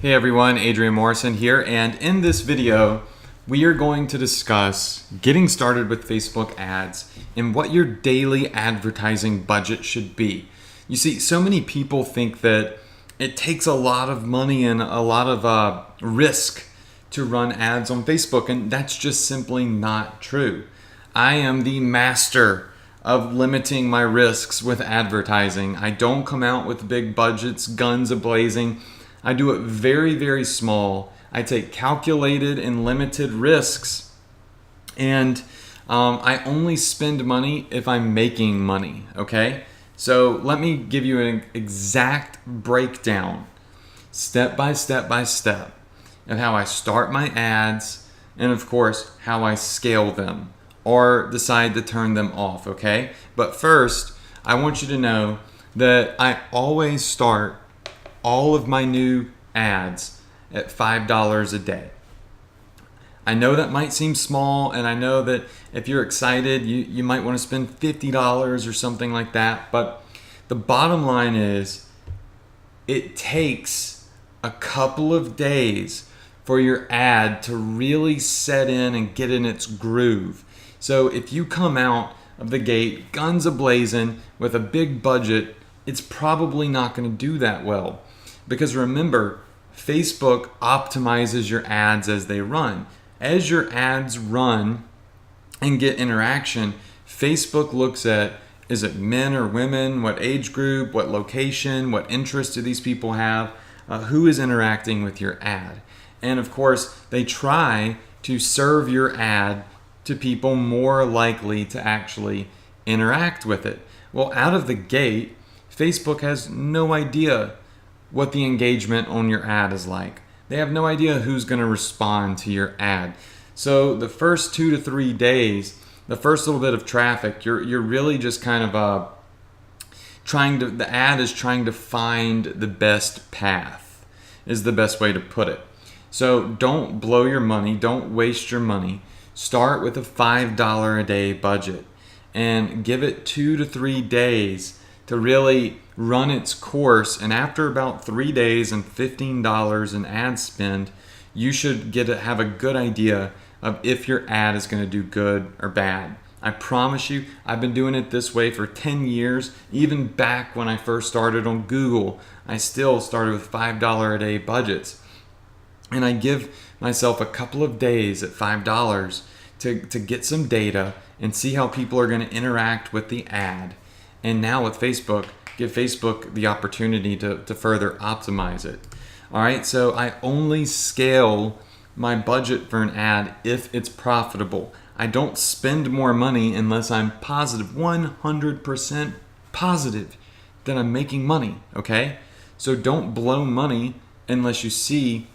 Hey everyone, Adrian Morrison here, and in this video we are going to discuss getting started with Facebook ads and what your daily advertising budget should be. You see, so many people think that it takes a lot of money and a lot of risk to run ads on Facebook, and that's just simply not true. I am the master of limiting my risks with advertising. I don't come out with big budgets, guns a-blazing. I do it very, very small. I take calculated and limited risks, and I only spend money if I'm making money, okay? So let me give you an exact breakdown, step by step of how I start my ads and, of course, how I scale them or decide to turn them off, okay? But first, I want you to know that I always start all of my new ads at $5 a day. I know that might seem small, and I know that if you're excited, you might want to spend $50 or something like that, but the bottom line is it takes a couple of days for your ad to really set in and get in its groove. So if you come out of the gate guns a-blazing with a big budget, it's probably not going to do that well. Because remember, Facebook optimizes your ads as they run. As your ads run and get interaction, Facebook looks at, is it men or women, what age group, what location, what interest do these people have, who is interacting with your ad. And of course, they try to serve your ad to people more likely to actually interact with it. Well, out of the gate, Facebook has no idea what the engagement on your ad is like. They have no idea who's going to respond to your ad. So the first 2 to 3 days, the first little bit of traffic, you're really just kind of the ad is trying to find the best path, is the best way to put it. So don't blow your money, don't waste your money. Start with a $5 a day budget and give it 2 to 3 days to really run its course, and after about 3 days and $15 in ad spend, you should have a good idea of if your ad is going to do good or bad. I promise you, I've been doing it this way for 10 years. Even back when I first started on Google, I still started with $5 a day budgets. And I give myself a couple of days at $5 to get some data and see how people are going to interact with the ad. And now with Facebook, give Facebook the opportunity to further optimize it. All right, so I only scale my budget for an ad if it's profitable. I don't spend more money unless I'm positive, 100% positive that I'm making money, okay? So don't blow money unless you see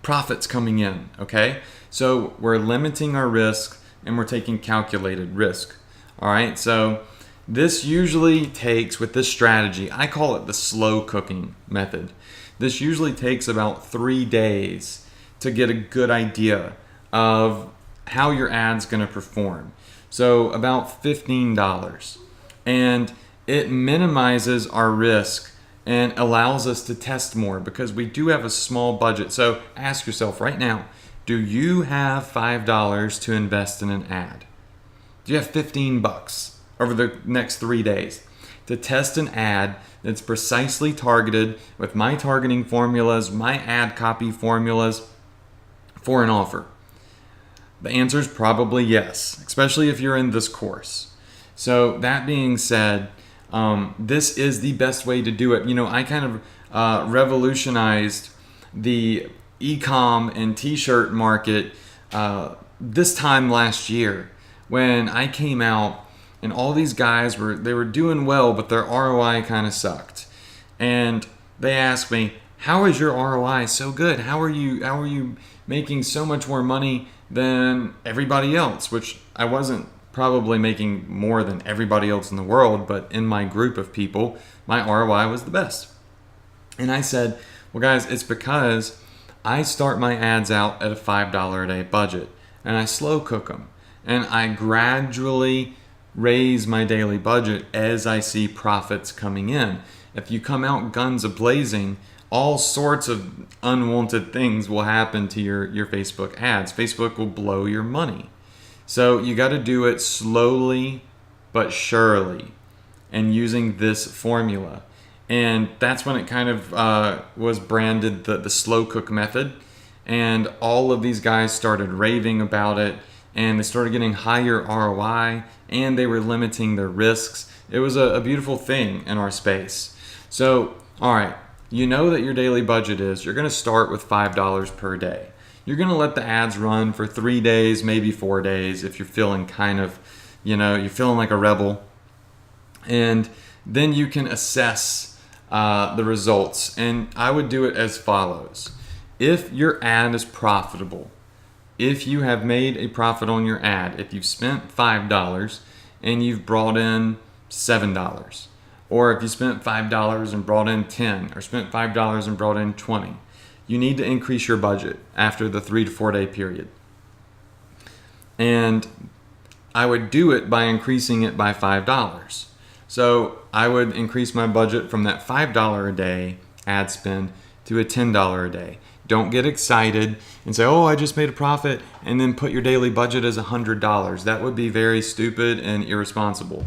profits coming in, okay? So we're limiting our risk and we're taking calculated risk. All right, so this usually takes, with this strategy, I call it the slow cooking method. This usually takes about 3 days to get a good idea of how your ad's going to perform. So about $15. And it minimizes our risk and allows us to test more because we do have a small budget. So ask yourself right now, do you have $5 to invest in an ad? Do you have $15 over the next 3 days to test an ad that's precisely targeted with my targeting formulas, my ad copy formulas for an offer? The answer is probably yes, especially if you're in this course. So that being said, this is the best way to do it. You know, I kind of revolutionized the e-com and t-shirt market this time last year when I came out. And all these guys were doing well, but their ROI kind of sucked. And they asked me, "How is your ROI so good? How are you making so much more money than everybody else?" Which I wasn't probably making more than everybody else in the world, but in my group of people, my ROI was the best. And I said, "Well, guys, it's because I start my ads out at a $5 a day budget, and I slow cook them, and I gradually raise my daily budget as I see profits coming in. If you come out guns a-blazing, all sorts of unwanted things will happen to your Facebook ads. Facebook will blow your money. So you got to do it slowly but surely and using this formula. And that's when it kind of was branded the slow cook method. And all of these guys started raving about it, and they started getting higher ROI, and they were limiting their risks. It was a beautiful thing in our space. So, all right, you know that your daily budget is, you're going to start with $5 per day. You're going to let the ads run for 3 days, maybe 4 days, if you're feeling kind of, you're feeling like a rebel. And then you can assess the results. And I would do it as follows. If your ad is profitable, if you have made a profit on your ad, if you've spent $5 and you've brought in $7, or if you spent $5 and brought in 10, or spent $5 and brought in 20, you need to increase your budget after the 3 to 4 day period. And I would do it by increasing it by $5. So I would increase my budget from that $5 a day ad spend to a $10 a day. Don't get excited and say, oh, I just made a profit, and then put your daily budget as $100. That would be very stupid and irresponsible.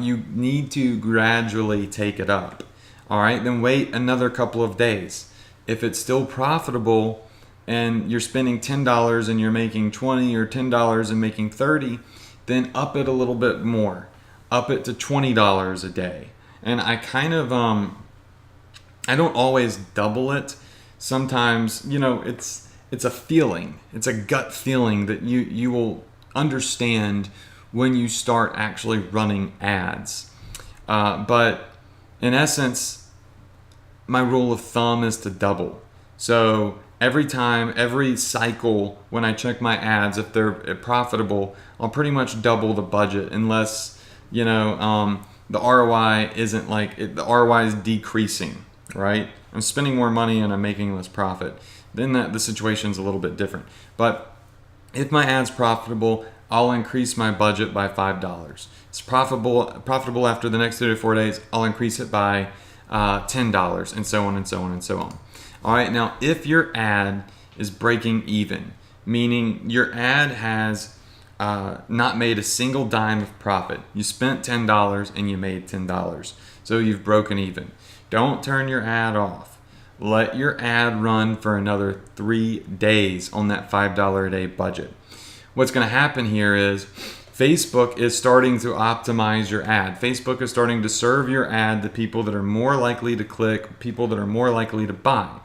You need to gradually take it up. All right, then wait another couple of days. If it's still profitable and you're spending $10 and you're making 20, or $10 and making 30, then up it a little bit more. Up it to $20 a day. And I kind of, I don't always double it. Sometimes, it's a feeling. It's a gut feeling that you will understand when you start actually running ads. But in essence, my rule of thumb is to double. So every cycle, when I check my ads, if they're profitable, I'll pretty much double the budget, unless, the ROI isn't the ROI is decreasing, right? I'm spending more money and I'm making less profit. Then the situation's a little bit different. But if my ad's profitable, I'll increase my budget by $5. It's profitable after the next 3 to 4 days, I'll increase it by $10, and so on and so on and so on. All right, now if your ad is breaking even, meaning your ad has not made a single dime of profit. You spent $10 and you made $10. So you've broken even. Don't turn your ad off. Let your ad run for another 3 days on that $5 a day budget. What's going to happen here is Facebook is starting to optimize your ad. Facebook is starting to serve your ad to people that are more likely to click, people that are more likely to buy.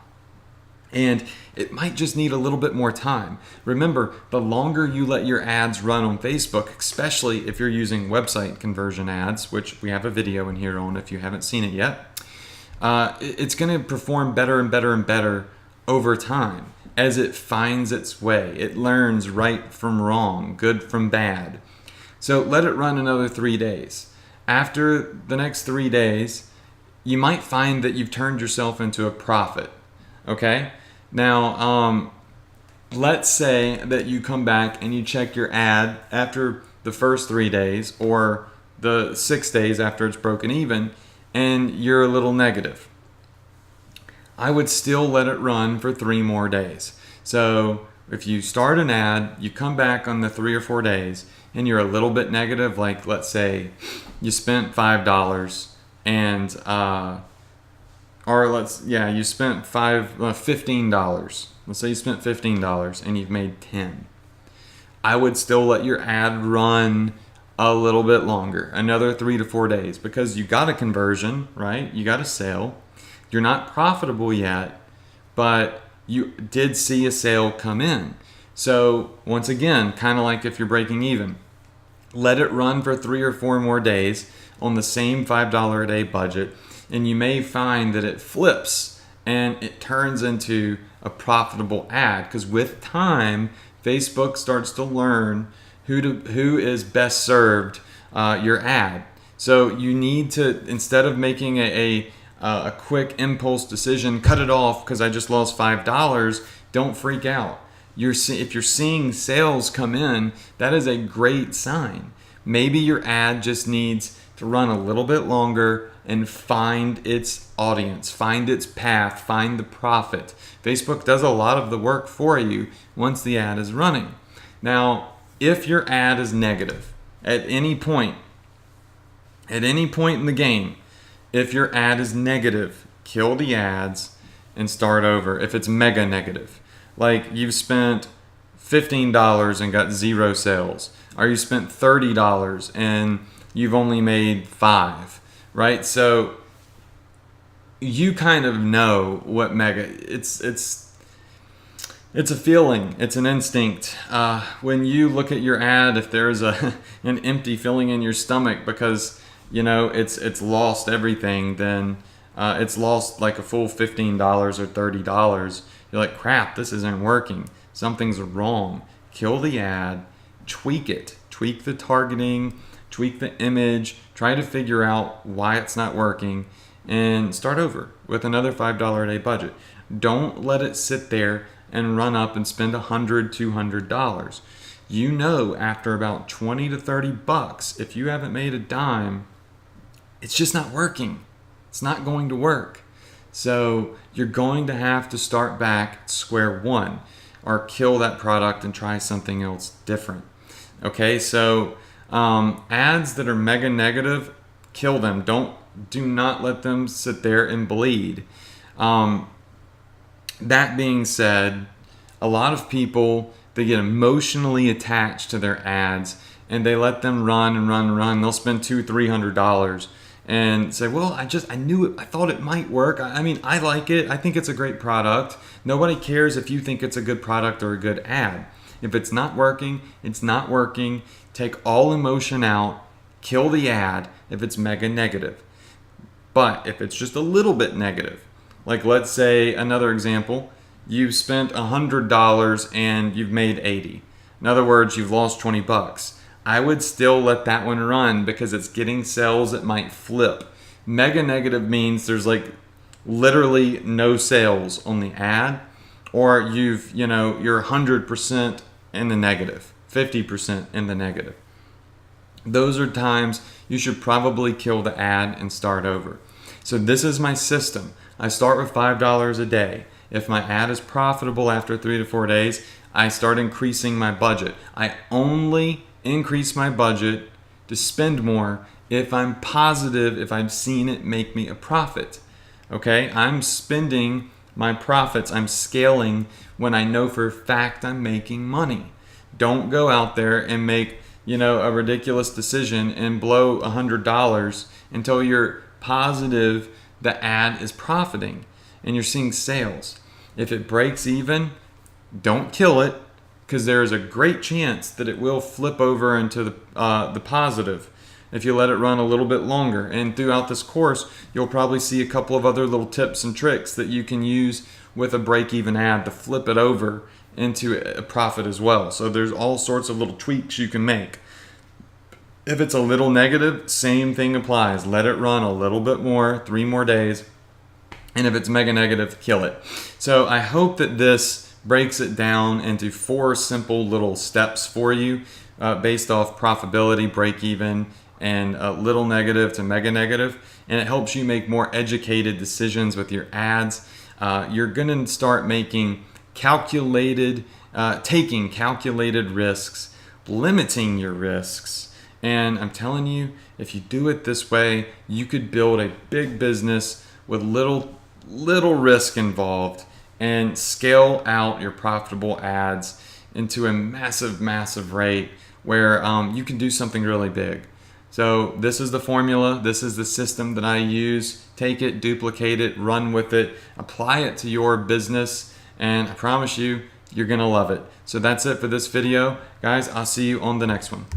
And it might just need a little bit more time. Remember, the longer you let your ads run on Facebook, especially if you're using website conversion ads, which we have a video in here on if you haven't seen it yet, it's going to perform better and better and better over time as it finds its way. It learns right from wrong, good from bad. So let it run another 3 days. After the next 3 days, you might find that you've turned yourself into a profit. Okay? Now, let's say that you come back and you check your ad after the first 3 days or the 6 days after it's broken even, and you're a little negative. I would still let it run for 3 more days. So if you start an ad, you come back on the 3 or 4 days, and you're a little bit negative, like let's say you spent $5 and you spent $15. Let's say you spent $15 and you've made 10. I would still let your ad run a little bit longer, another 3 to 4 days, because you got a conversion, right? You got a sale. You're not profitable yet, but you did see a sale come in. So once again, kind of like if you're breaking even, let it run for 3 or 4 more days on the same $5 a day budget, and you may find that it flips and it turns into a profitable ad, because with time, Facebook starts to learn who is best served your ad. So you need to, instead of making a quick impulse decision, cut it off because I just lost $5, don't freak out. If you're seeing sales come in, that is a great sign. Maybe your ad just needs to run a little bit longer, and find its audience, find its path, find the profit. Facebook does a lot of the work for you once the ad is running. Now, if your ad is negative at any point in the game, if your ad is negative, kill the ads and start over. If it's mega negative, like you've spent $15 and got 0 sales, or you spent $30 and you've only made 5, right? So you kind of know what mega, it's a feeling, it's an instinct. When you look at your ad, if there's an empty feeling in your stomach because it's lost everything, then it's lost like a full $15 or $30. You're like, crap, this isn't working. Something's wrong. Kill the ad, tweak it, tweak the targeting, tweak the image, try to figure out why it's not working, and start over with another $5 a day budget. Don't let it sit there and run up and spend $100, $200. After about 20 to 30 bucks, if you haven't made a dime, it's just not working. It's not going to work. So you're going to have to start back at square one, or kill that product and try something else different. Okay, so ads that are mega negative, kill them. Do not let them sit there and bleed. That being said, a lot of people, they get emotionally attached to their ads and they let them run and run and run. They'll spend $200-$300 and say, well, I knew it. I thought it might work. I mean, I like it. I think it's a great product. Nobody cares if you think it's a good product or a good ad. If it's not working, it's not working. Take all emotion out. Kill the ad if it's mega negative. But if it's just a little bit negative, like let's say another example, you've spent $100 and you've made 80. In other words, you've lost 20 bucks. I would still let that one run because it's getting sales that might flip. Mega negative means there's like literally no sales on the ad, or you're 100% in the negative, 50% in the negative. Those are times you should probably kill the ad and start over. So this is my system. I start with $5 a day. If my ad is profitable after 3 to 4 days, I start increasing my budget. I only increase my budget to spend more if I'm positive, if I've seen it make me a profit. Okay, I'm spending my profits, I'm scaling when I know for a fact I'm making money. Don't go out there and make a ridiculous decision and blow $100 until you're positive the ad is profiting and you're seeing sales. If it breaks even, don't kill it, because there's a great chance that it will flip over into the positive if you let it run a little bit longer. And throughout this course, you'll probably see a couple of other little tips and tricks that you can use with a break-even ad to flip it over into a profit as well. So there's all sorts of little tweaks you can make. If it's a little negative, same thing applies. Let it run a little bit more, 3 more days. And if it's mega negative, kill it. So I hope that this breaks it down into 4 simple little steps for you based off profitability, break even, and little negative to mega negative. And it helps you make more educated decisions with your ads. You're going to start making taking calculated risks, limiting your risks. And I'm telling you, if you do it this way, you could build a big business with little risk involved and scale out your profitable ads into a massive rate where you can do something really big. So this is the formula. This is the system that I use. Take it, duplicate it, run with it, apply it to your business, and I promise you, you're gonna love it. So that's it for this video. Guys, I'll see you on the next one.